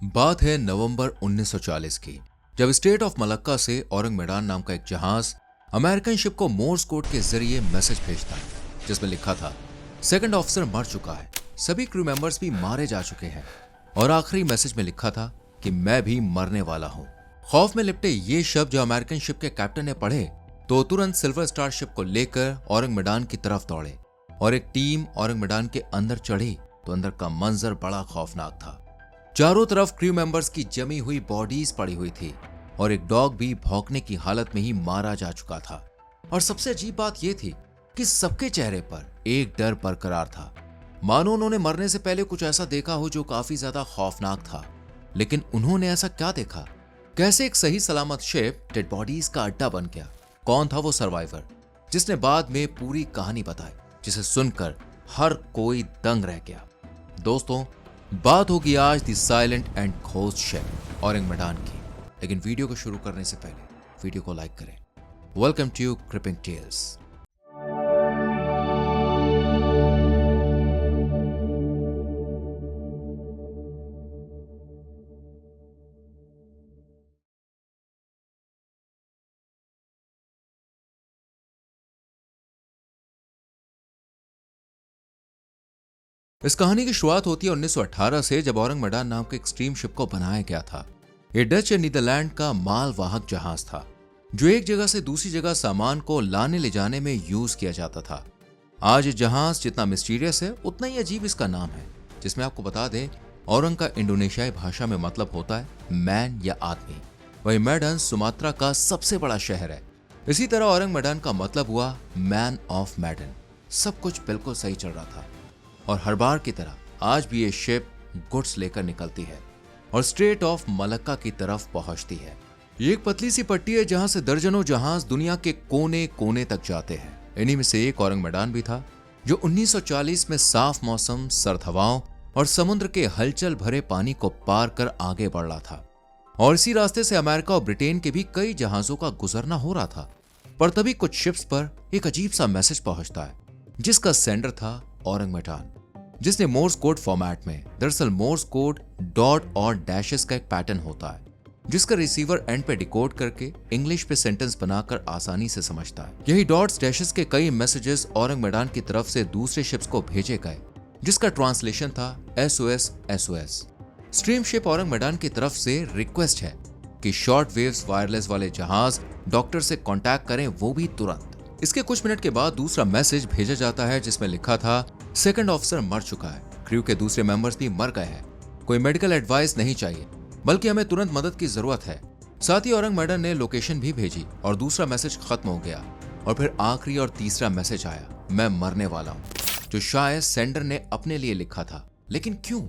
बात है नवंबर 1940 की, जब स्टेट ऑफ मलक्का से औरंग मैडान नाम का एक जहाज अमेरिकन शिप को मोर्स कोड के जरिए मैसेज भेजता है, जिसमें लिखा था सेकंड ऑफिसर मर चुका है, सभी क्रू मेंबर्स भी मारे जा चुके हैं और आखिरी मैसेज में लिखा था कि मैं भी मरने वाला हूं। खौफ में लिपटे ये शब्द जो अमेरिकन शिप के कैप्टन ने पढ़े तो तुरंत सिल्वर स्टार शिप को लेकर औरंग मैडान की तरफ दौड़े और एक टीम औरंग मैडान के अंदर चढ़ी तो अंदर का मंजर बड़ा खौफनाक था। चारों तरफ क्रू मेंबर्स की जमी हुई बॉडीज पड़ी हुई थी और एक डॉग भी भौंकने की हालत में ही मारा जा चुका था। और सबसे अजीब बात यह थी कि सबके चेहरे पर एक डर बरकरार था, मानो उन्होंने मरने से पहले कुछ ऐसा देखा हो जो काफी ज्यादा खौफनाक था। लेकिन उन्होंने ऐसा क्या देखा? कैसे एक सही सलामत शिप डेड बॉडीज का अड्डा बन गया? कौन था वो सर्वाइवर जिसने बाद में पूरी कहानी बताई, जिसे सुनकर हर कोई दंग रह गया? दोस्तों, बात होगी आज the silent and ghost ship Ourang Medan की। लेकिन वीडियो को शुरू करने से पहले वीडियो को लाइक करें। Welcome to Creeping Tales. इस कहानी की शुरुआत होती है 1918 से, जब औरंग मैडान नाम के एक्सट्रीम शिप को बनाया गया था। ये डच या नीदरलैंड का मालवाहक जहाज था जो एक जगह से दूसरी जगह सामान को लाने ले जाने में यूज किया जाता था। आज ये जहाज जितना मिस्टीरियस है उतना ही अजीब इसका नाम है, जिसमें आपको बता दें औरंग का इंडोनेशियाई भाषा में मतलब होता है मैन या आदमी। वही मैडन सुमात्रा का सबसे बड़ा शहर है। इसी तरह औरंग मैडान का मतलब हुआ मैन ऑफ मैडन। सब कुछ बिल्कुल सही चल रहा था और हर बार की तरह आज भी ये शिप गुड्स लेकर निकलती है और स्ट्रेट ऑफ मलक्का की तरफ पहुंचती है। ये एक पतली सी पट्टी है जहां से दर्जनों जहाज दुनिया के कोने कोने तक जाते हैं। इन्हीं में से एक औरंग मैडान भी था जो 1940 में साफ मौसम, सर्द हवाओं और समुद्र के हलचल भरे पानी को पार कर आगे बढ़ रहा था। और इसी रास्ते से अमेरिका और ब्रिटेन के भी कई जहाजों का गुजरना हो रहा था। पर तभी कुछ शिप्स पर एक अजीब सा मैसेज पहुंचता है, जिसका सेंडर था औरंग मैडान, जिसने मोर्स कोड फॉर्मेट में, दरअसल मोर्स कोड डॉट और डैशेस का एक पैटर्न होता है जिसका रिसीवर एंड पे डिकोड करके इंग्लिश पे सेंटेंस बनाकर आसानी से समझता है। यही डॉट्स डैशेस के कई मैसेजेस औरंग मैडान की तरफ से दूसरे शिप्स को भेजे गए, जिसका ट्रांसलेशन था SOS SOS। Steam ship Ourang Medan की तरफ से रिक्वेस्ट है कि शॉर्ट वेव्स वायरलेस वाले जहाज डॉक्टर से कांटेक्ट करें, वो भी तुरंत। इसके कुछ मिनट के बाद दूसरा मैसेज भेजा जाता है जिसमें लिखा था सेकंड ऑफिसर मर चुका है, क्रू के दूसरे मेंबर्स भी मर गए हैं, कोई मेडिकल एडवाइस नहीं चाहिए बल्कि हमें तुरंत मदद की जरूरत है। साथ ही औरंग मैडान ने लोकेशन भी भेजी और दूसरा मैसेज खत्म हो गया। और फिर आखिरी और तीसरा मैसेज आया, मैं मरने वाला हूं, जो शायद सेंडर ने अपने लिए लिखा था। लेकिन क्यों?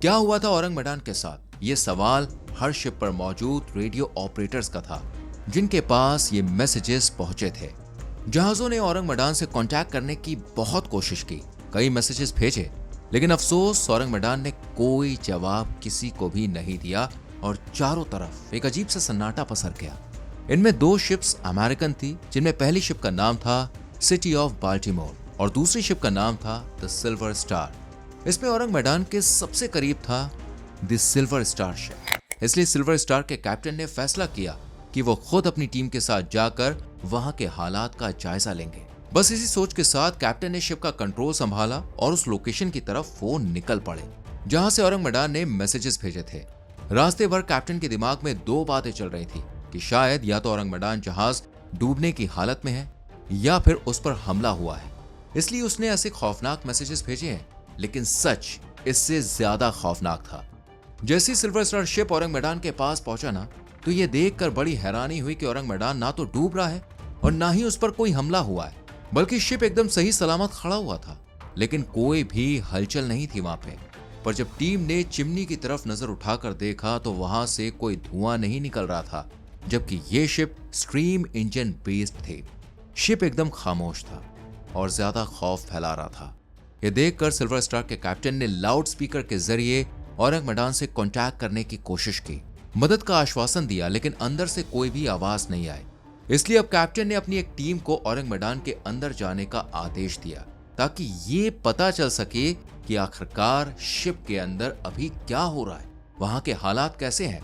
क्या हुआ था औरंग मैडान के साथ? ये सवाल हर शिप पर मौजूद रेडियो ऑपरेटर्स का था, जिनके पास ये मैसेजेस पहुंचे थे। जहाजों ने औरंग मैडान से कांटेक्ट करने की बहुत कोशिश की, कई मैसेजेस भेजे, लेकिन अफसोस औरंग मैडान ने कोई जवाब किसी को भी नहीं दिया और चारों तरफ एक अजीब सा सन्नाटा पसर गया। इनमें दो शिप्स अमेरिकन थी, जिनमें पहली शिप का नाम था सिटी ऑफ बाल्टीमोर और दूसरी शिप का नाम था द सिल्वर स्टार। इसमें औरंग मैडान के सबसे करीब था द सिल्वर स्टार शिप। इसलिए सिल्वर स्टार के कैप्टन ने फैसला किया कि वो खुद अपनी टीम के साथ जाकर वहां के हालात का जायजा लेंगे। बस इसी सोच के साथ कैप्टन ने शिप का कंट्रोल संभाला और उस लोकेशन की तरफ वो निकल पड़े जहां से औरंग मैडान ने मैसेजेस भेजे थे। रास्ते भर कैप्टन के दिमाग में दो बातें चल रही थी कि शायद या तो औरंग मैडान जहाज डूबने की हालत में है या फिर उस पर हमला हुआ है, इसलिए उसने ऐसे खौफनाक मैसेजेस भेजे हैं। लेकिन सच इससे ज्यादा खौफनाक था। जैसी सिल्वर स्टार शिप औरंग मैडान के पास पहुंचा ना, तो ये देखकर बड़ी हैरानी हुई कि औरंग मैडान ना तो डूब रहा है और ना ही उस पर कोई हमला हुआ है, बल्कि शिप एकदम सही सलामत खड़ा हुआ था। लेकिन कोई भी हलचल नहीं थी वहां पे। पर जब टीम ने चिमनी की तरफ नजर उठाकर देखा तो वहां से कोई धुआं नहीं निकल रहा था, जबकि ये शिप स्ट्रीम इंजन बेस्ड थे। शिप एकदम खामोश था और ज्यादा खौफ फैला रहा था। यह देखकर सिल्वर स्टार के कैप्टन ने लाउड स्पीकर के जरिए औरंग मैडान से कांटेक्ट करने की कोशिश की, मदद का आश्वासन दिया, लेकिन अंदर से कोई भी आवाज नहीं आई। इसलिए अब कैप्टन ने अपनी एक टीम को औरंग मैडान के अंदर जाने का आदेश दिया ताकि ये पता चल सके कि आखिरकार शिप के अंदर अभी क्या हो रहा है। वहां के हालात कैसे हैं।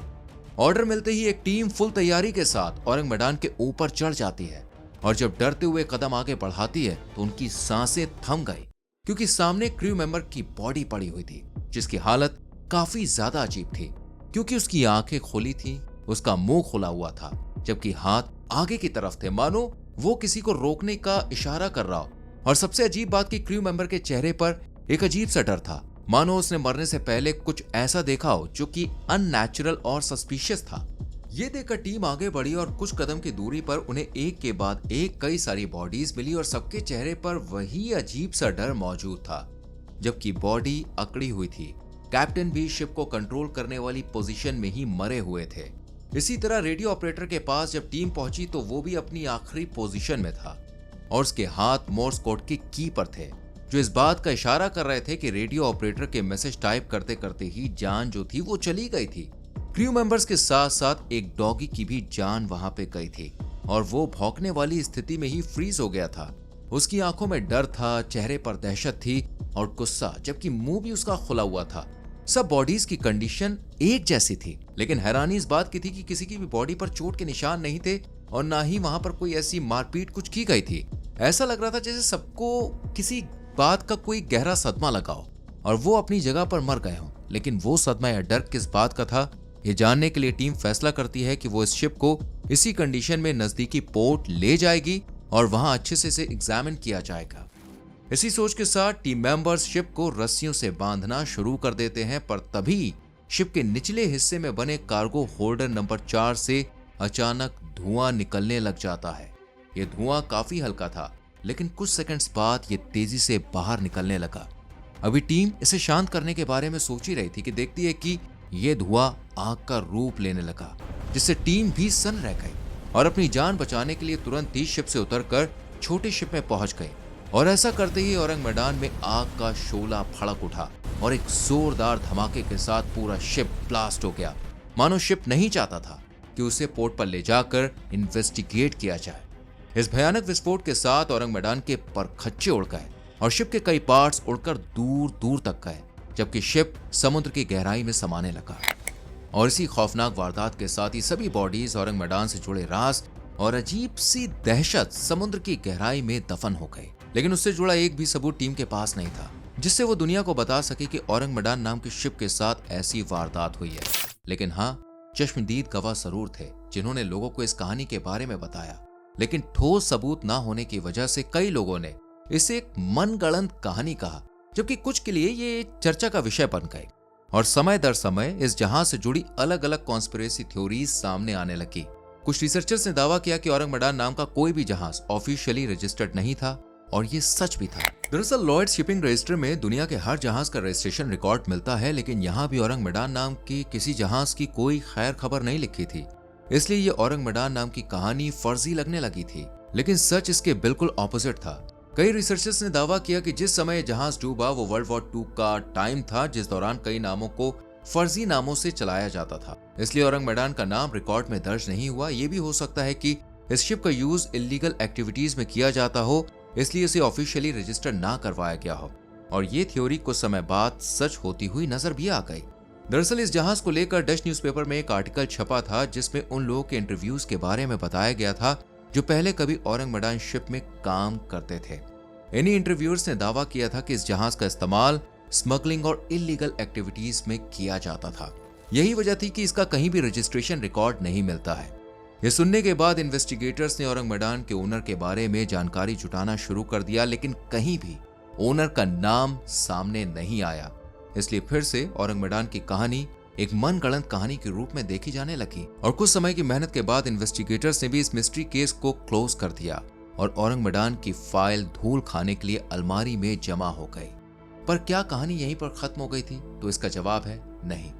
ऑर्डर मिलते ही एक टीम फुल तैयारी के साथ औरंग मैदान के ऊपर चढ़ जाती है और जब डरते हुए कदम आगे बढ़ाती है तो उनकी सांसें थम गई, क्योंकि सामने क्रू मेंबर की बॉडी पड़ी हुई थी जिसकी हालत काफी ज्यादा अजीब थी, क्योंकि उसकी आंखें खुली थी, उसका मुंह खुला हुआ था, जबकि हाथ आगे की तरफ थे, मानो वो किसी को रोकने का इशारा कर रहा हो। और सबसे अजीब बात कि क्रू मेंबर के चेहरे पर एक अजीब सा डर था, मानो उसने मरने से पहले कुछ ऐसा देखा हो जो कि अननेचुरल और सस्पिशियस था। ये देखकर टीम आगे बढ़ी और कुछ कदम की दूरी पर उन्हें एक के बाद एक कई सारी बॉडीज मिली और सबके चेहरे पर वही अजीब सा डर मौजूद था, जबकि बॉडी अकड़ी हुई थी। कैप्टन भी शिप को कंट्रोल करने वाली पोजीशन में ही मरे हुए थे। इसी तरह रेडियो ऑपरेटर के पास जब टीम पहुंची तो वो भी अपनी आखिरी पोजीशन में था और उसके हाथ मोर्स कोड के की पर थे, जो इस बात का इशारा कर रहे थे कि रेडियो ऑपरेटर के मैसेज टाइप करते करते ही जान जो थी वो चली गई थी। क्रू मेंबर्स के साथ साथ एक डॉगी की भी जान वहां पे गई थी और वो भौंकने वाली स्थिति में ही फ्रीज हो गया था। उसकी आंखों में डर था, चेहरे पर दहशत थी और गुस्सा, जबकि मुंह भी उसका खुला हुआ था। सब बॉडीज की कंडीशन एक जैसी थी, लेकिन हैरानी इस बात की थी कि किसी की भी बॉडी पर चोट के निशान नहीं थे और ना ही वहां पर कोई ऐसी मारपीट कुछ की गई थी। ऐसा लग रहा था जैसे सबको किसी बात का कोई गहरा सदमा लगा हो और वो अपनी जगह पर मर गए हों। लेकिन वो सदमा या डर किस बात का था, ये जानने के लिए टीम फैसला करती है कि वो इस शिप को इसी कंडीशन में नजदीकी पोर्ट ले जाएगी और वहां अच्छे से इसे एग्जामिन किया जाएगा। इसी सोच के साथ टीम मेंबर्स शिप को रस्सियों से बांधना शुरू कर देते हैं, पर तभी शिप के निचले हिस्से में बने कार्गो होल्डर नंबर 4 से अचानक धुआं निकलने लग जाता है। ये धुआं काफी हल्का था, लेकिन कुछ सेकंड्स बाद ये तेजी से बाहर निकलने लगा। अभी टीम इसे शांत करने के बारे में सोच ही रही थी कि देखती है कि ये धुआं आग का रूप लेने लगा, जिससे टीम भी सन्न रह गई और अपनी जान बचाने के लिए तुरंत ही शिप से उतरकर छोटे शिप में पहुंच गए। और ऐसा करते ही औरंग मैदान में आग का शोला फड़क उठा और एक जोरदार धमाके के साथ पूरा शिप ब्लास्ट हो गया, मानो शिप नहीं चाहता था कि उसे पोर्ट पर ले जाकर इन्वेस्टिगेट किया जाए। इस भयानक विस्फोट के साथ औरंग मैदान के परखच्चे उड़ गए और शिप के कई पार्ट्स उड़कर दूर दूर तक गए, जबकि शिप समुद्र की गहराई में समाने लगा। और इसी खौफनाक वारदात के साथ ही सभी बॉडीज औरंग मैदान से जुड़े राज और अजीब सी दहशत समुद्र की गहराई में दफन हो गए। लेकिन उससे जुड़ा एक भी सबूत टीम के पास नहीं था जिससे वो दुनिया को बता सके कि औरंग मैदान नाम की शिप के साथ ऐसी वारदात हुई है। लेकिन हाँ, चश्मदीद गवाह जरूर थे जिन्होंने लोगों को इस कहानी के बारे में बताया, लेकिन ठोस सबूत ना होने की वजह से कई लोगों ने इसे एक मनगढ़ंत कहानी कहा, जबकि कुछ के लिए ये चर्चा का विषय बन गए। और समय दर समय इस जहाज से जुड़ी अलग अलग कॉन्स्पिरेसी थ्योरीज सामने आने लगी। कुछ रिसर्चर्स ने दावा किया कि औरंग मैदान नाम का कोई भी जहाज ऑफिशियली रजिस्टर्ड नहीं था, और ये सच भी था। दरअसल लॉयड्स शिपिंग रजिस्टर में दुनिया के हर जहाज का रजिस्ट्रेशन रिकॉर्ड मिलता है, लेकिन यहाँ भी औरंग मैदान नाम की किसी जहाज की कोई खैर खबर नहीं लिखी थी। इसलिए ये औरंग मैदान नाम की कहानी फर्जी लगने लगी थी, लेकिन सच इसके बिल्कुल ऑपोजिट था। कई रिसर्चर्स ने दावा किया कि जिस समय जहाज डूबा वो वर्ल्ड वॉर 2 का टाइम था, जिस दौरान कई नामों को फर्जी नामों से चलाया जाता था। इसलिए औरंग मैदान का नाम रिकॉर्ड में दर्ज नहीं हुआ। ये भी हो सकता है कि इस शिप का यूज इलीगल एक्टिविटीज में किया जाता हो, इसलिए इसे ऑफिशियली रजिस्टर ना करवाया गया हो। और ये थ्योरी कुछ समय बाद सच होती हुई नजर भी आ गई। दरअसल इस जहाज को लेकर डच न्यूज़पेपर में एक आर्टिकल छपा था जिसमें उन लोगों के इंटरव्यूज के बारे में बताया गया था जो पहले कभी औरंग मैदान शिप में काम करते थे। इन्हीं इंटरव्यूअर्स ने दावा किया था कि इस जहाज का इस्तेमाल स्मगलिंग और इलीगल एक्टिविटीज में किया जाता था। यही वजह थी कि इसका कहीं भी रजिस्ट्रेशन रिकॉर्ड नहीं मिलता है। ये सुनने के बाद इन्वेस्टिगेटर्स ने औरंग मैदान के ओनर के बारे में जानकारी जुटाना शुरू कर दिया, लेकिन कहीं भी ओनर का नाम सामने नहीं आया। इसलिए फिर से औरंग मैदान की कहानी एक मनगढ़ंत कहानी के रूप में देखी जाने लगी। और कुछ समय की मेहनत के बाद इन्वेस्टिगेटर्स ने भी इस मिस्ट्री केस को क्लोज कर दिया और औरंग मैदान की फाइल धूल खाने के लिए अलमारी में जमा हो गई। पर क्या कहानी यहीं पर खत्म हो गई थी? तो इसका जवाब है नहीं,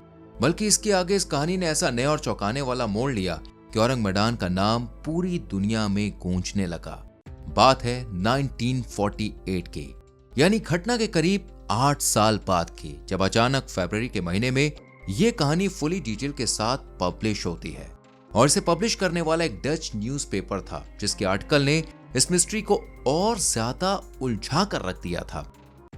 बल्कि इसके आगे इस कहानी ने ऐसा नया और चौंकाने वाला मोड़ लिया कि औरंग मैदान का नाम पूरी दुनिया में गूंजने लगा। बात है 1948 की, यानी घटना के करीब 8 साल बाद की, जब अचानक फरवरी के महीने में यह कहानी फुली डिटेल के साथ पब्लिश होती है। और इसे पब्लिश करने वाला एक डच न्यूज़पेपर था जिसके आर्टिकल ने इस मिस्ट्री को और ज्यादा उलझा कर रख दिया था।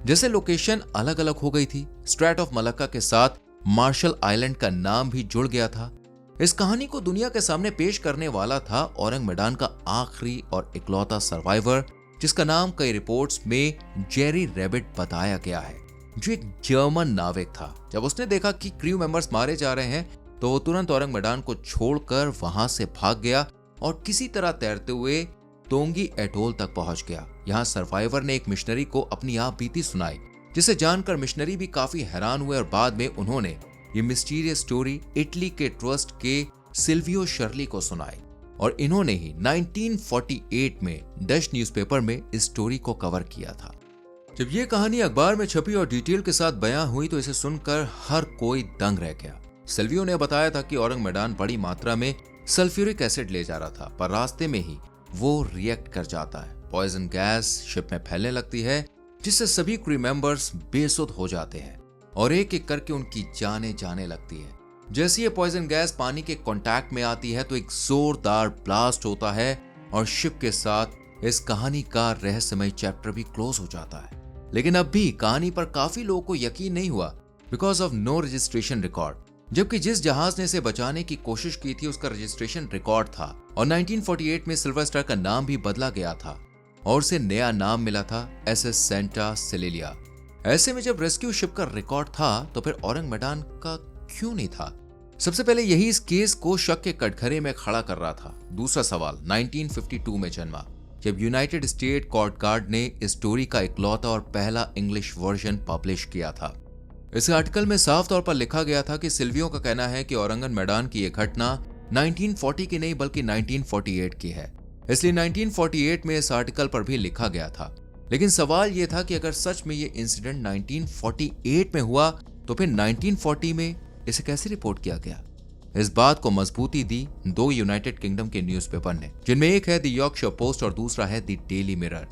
जैसे लोकेशन अलग अलग हो गई थी, स्ट्रेट ऑफ मलक्का के साथ मार्शल आइलैंड का नाम भी जुड़ गया था। इस कहानी को दुनिया के सामने पेश करने वाला था औरंग मैडान का आखिरी और इकलौता सर्वाइवर, जिसका नाम कई रिपोर्ट्स में जेरी रैबिट बताया गया है, जो एक जर्मन नाविक था। जब उसने देखा कि क्रू मेंबर्स मारे जा रहे हैं तो वो तुरंत औरंग मैडान को छोड़कर वहां से भाग गया और किसी तरह तैरते हुए तोंगी एटोल तक पहुंच गया। यहाँ सर्वाइवर ने एक मिशनरी को अपनी आप बीती सुनाई, जिसे जानकर मिशनरी भी काफी हैरान हुए और बाद में उन्होंने ये मिस्टीरियस स्टोरी इटली के ट्रस्ट के सिल्वियो शर्ली को सुनाई और इन्होंने ही 1948 में डच न्यूज़पेपर में इस स्टोरी को कवर किया था। जब ये कहानी अखबार में छपी और डिटेल के साथ बयां हुई तो इसे सुनकर हर कोई दंग रह गया। सिल्वियो ने बताया था कि औरंग मैडान बड़ी मात्रा में सल्फ्यूरिक एसिड ले जा रहा था, पर रास्ते में ही वो रिएक्ट कर जाता है। पॉइजन गैस शिप में फैलने लगती है, जिससे सभी क्रू मेंबर्स बेसुध हो जाते हैं और एक एक करके उनकी जानें जाने लगती है। जैसे ये पॉइजन गैस पानी के कांटेक्ट में आती है तो एक जोरदार ब्लास्ट होता है और शिप के साथ इस कहानी का रहस्यमय चैप्टर भी क्लोज हो जाता है। लेकिन अब भी कहानी पर काफी लोगों को यकीन नहीं हुआ because of no registration record, जबकि जिस जहाज ने इसे बचाने की कोशिश की थी उसका रजिस्ट्रेशन रिकॉर्ड था और 1948 में सिल्वर स्टार का नाम भी बदला गया था और उसे नया नाम मिला था SS सेंटा सिलेलिया। ऐसे में जब रेस्क्यू शिप का रिकॉर्ड था तो फिर औरंग मैडान का क्यों नहीं था? सबसे पहले यही इस केस को शक के कटघरे में खड़ा कर रहा था। दूसरा सवाल 1952 में जन्मा, जब यूनाइटेड स्टेट कोस्ट गार्ड ने इस स्टोरी का इकलौता और पहला इंग्लिश वर्जन पब्लिश किया था। इस आर्टिकल में साफ तौर पर लिखा गया था कि सिल्वियो का कहना है कि औरंग मैडान की यह घटना 1940 की नहीं बल्कि 1948 की है, इसलिए 1948 में इस आर्टिकल पर भी लिखा गया था। लेकिन सवाल यह था कि अगर सच में ये इंसिडेंट 1948 में हुआ तो फिर 1940 में इसे कैसे रिपोर्ट किया गया? इस बात को मजबूती दी दो यूनाइटेड किंगडम के न्यूज़पेपर ने, जिनमें एक है द यॉर्कशायर पोस्ट और दूसरा है द डेली मिरर।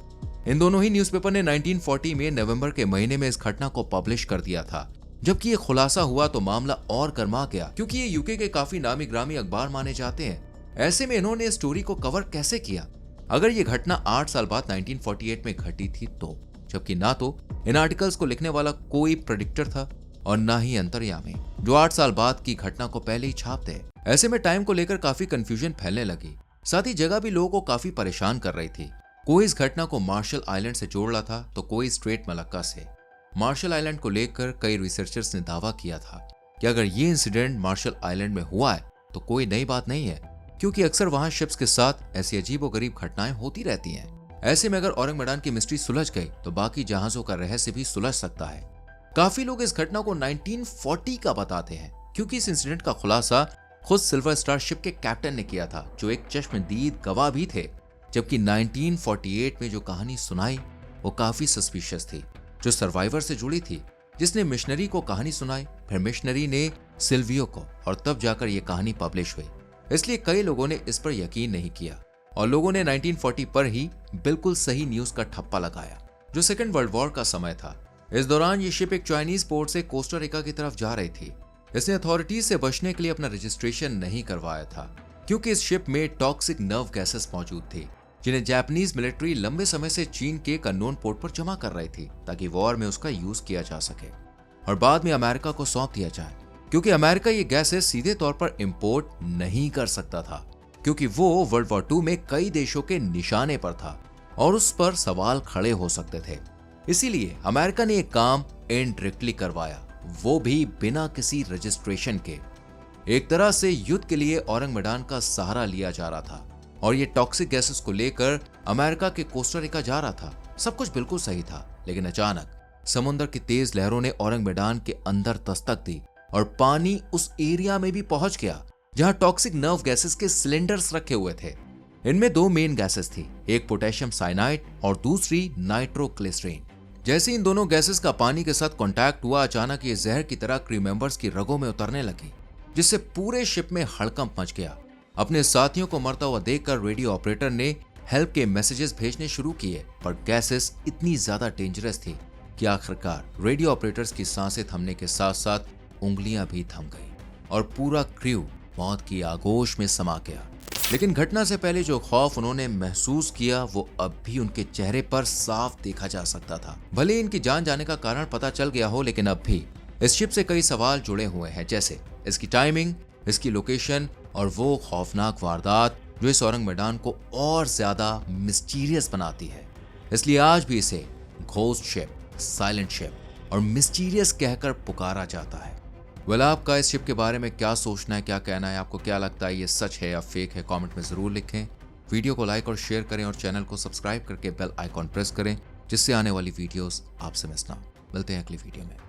इन दोनों ही न्यूज़पेपर ने 1940 में नवंबर के महीने में इस घटना को पब्लिश कर दिया था। जबकि ये खुलासा हुआ तो मामला और गर्मा गया, क्योंकि ये यूके के काफी नामी ग्रामी अखबार माने जाते हैं। ऐसे में इन्होंने स्टोरी को कवर कैसे किया? अगर ये घटना 8 साल बाद 1948 में घटी थी तो, जबकि ना तो इन आर्टिकल्स को लिखने वाला कोई प्रेडिक्टर था और ना ही अंतर्यामी जो 8 साल बाद की घटना को पहले ही छाप दे। ऐसे में टाइम को लेकर काफी कंफ्यूजन फैलने लगी, साथ ही जगह भी लोगों को काफी परेशान कर रही थी। कोई इस घटना को मार्शल आइलैंड से जोड़ रहा था तो कोई स्ट्रेट मलक्का से। मार्शल आइलैंड को लेकर कई रिसर्चर्स ने दावा किया था कि अगर ये इंसिडेंट मार्शल आइलैंड में हुआ है तो कोई नई बात नहीं है, क्योंकि अक्सर वहां शिप्स के साथ ऐसी अजीबोगरीब घटनाएं होती रहती हैं। ऐसे में अगर औरंग मैडान की मिस्ट्री सुलझ गई तो बाकी जहाजों का रहस्य भी सुलझ सकता है। काफी लोग इस घटना को 1940 का बताते हैं, क्योंकि इस इंसिडेंट का खुलासा खुद सिल्वर स्टार शिप के कैप्टन ने किया था, जो एक चश्मदीद गवाह भी थे। जबकि 1948 में जो कहानी सुनाई वो काफी सस्पिशियस थी, जो सर्वाइवर से जुड़ी थी, जिसने मिशनरी को कहानी सुनाई, फिर मिशनरी ने सिल्वियो को, और तब जाकर ये कहानी पब्लिश हुई। इसलिए कई लोगों ने इस पर यकीन नहीं किया और लोगों ने 1940 पर ही बिल्कुल सही न्यूज का ठप्पा लगाया, जो सेकेंड वर्ल्ड वॉर का समय था। इस दौरान ये शिप एक चाइनीज पोर्ट से कोस्टा रिका की तरफ जा रही थी। इसने अथॉरिटीज से बचने के लिए अपना रजिस्ट्रेशन नहीं करवाया था, क्योंकि इस शिप में टॉक्सिक नर्व गैसेस मौजूद थी, जिन्हें जापानीज मिलिट्री लंबे समय से चीन के एक अननोन पोर्ट पर जमा कर रही थी, ताकि वॉर में उसका यूज किया जा सके और बाद में अमेरिका को सौंप दिया जाए, क्योंकि अमेरिका ये गैसेस सीधे तौर पर इंपोर्ट नहीं कर सकता था, क्योंकि वो वर्ल्ड वॉर 2 में कई देशों के निशाने पर था और उस पर सवाल खड़े हो सकते थे। इसीलिए अमेरिका ने एक काम इनडायरेक्टली करवाया, वो भी बिना किसी रजिस्ट्रेशन के। एक तरह से युद्ध के लिए औरंग मैडान का सहारा लिया जा रहा था और ये टॉक्सिक गैसेस को लेकर अमेरिका के कोस्टा रिका जा रहा था। सब कुछ बिल्कुल सही था, लेकिन अचानक समुद्र की तेज लहरों ने औरंग मैडान के अंदर दस्तक दी और पानी उस एरिया में भी पहुंच गया जहां टॉक्सिक नर्व गैसेस के सिलेंडर्स रखे हुए थे। इनमें 2 मेन गैसेस थी, एक पोटेशियम साइनाइड और दूसरी नाइट्रोग्लिसरीन। जैसे इन दोनों गैसेस का पानी के साथ कांटेक्ट हुआ, अचानक ये जहर की तरह क्रू मेंबर्स की रगों में उतरने लगी, जिससे पूरे शिप में हड़कंप मच गया। अपने साथियों को मरता हुआ देखकर रेडियो ऑपरेटर ने हेल्प के मैसेजेस भेजने शुरू किए, पर गैसेस इतनी ज्यादा डेंजरस थी कि आखिरकार रेडियो ऑपरेटर्स की सांसें थमने के साथ साथ उंगलियां भी थम गई और पूरा क्रू मौत की आगोश में समा गया। लेकिन घटना से पहले जो खौफ उन्होंने महसूस किया वो अब भी उनके चेहरे पर साफ देखा जा सकता था। भले इनकी जान जाने का कारण पता चल गया हो, लेकिन अब भी इस शिप से कई सवाल जुड़े हुए हैं, जैसे इसकी टाइमिंग, इसकी लोकेशन और वो खौफनाक वारदात जो इस औरंग को और ज्यादा मिस्टीरियस बनाती है। इसलिए आज भी इसे घोस्ट शिप, साइलेंट शिप और मिस्टीरियस कहकर पुकारा जाता है। आपका इस शिप के बारे में क्या सोचना है, क्या कहना है, आपको क्या लगता है ये सच है या फेक है, कमेंट में जरूर लिखें। वीडियो को लाइक और शेयर करें और चैनल को सब्सक्राइब करके बेल आइकॉन प्रेस करें, जिससे आने वाली वीडियोस आपसे मिस ना हो। मिलते हैं अगली वीडियो में।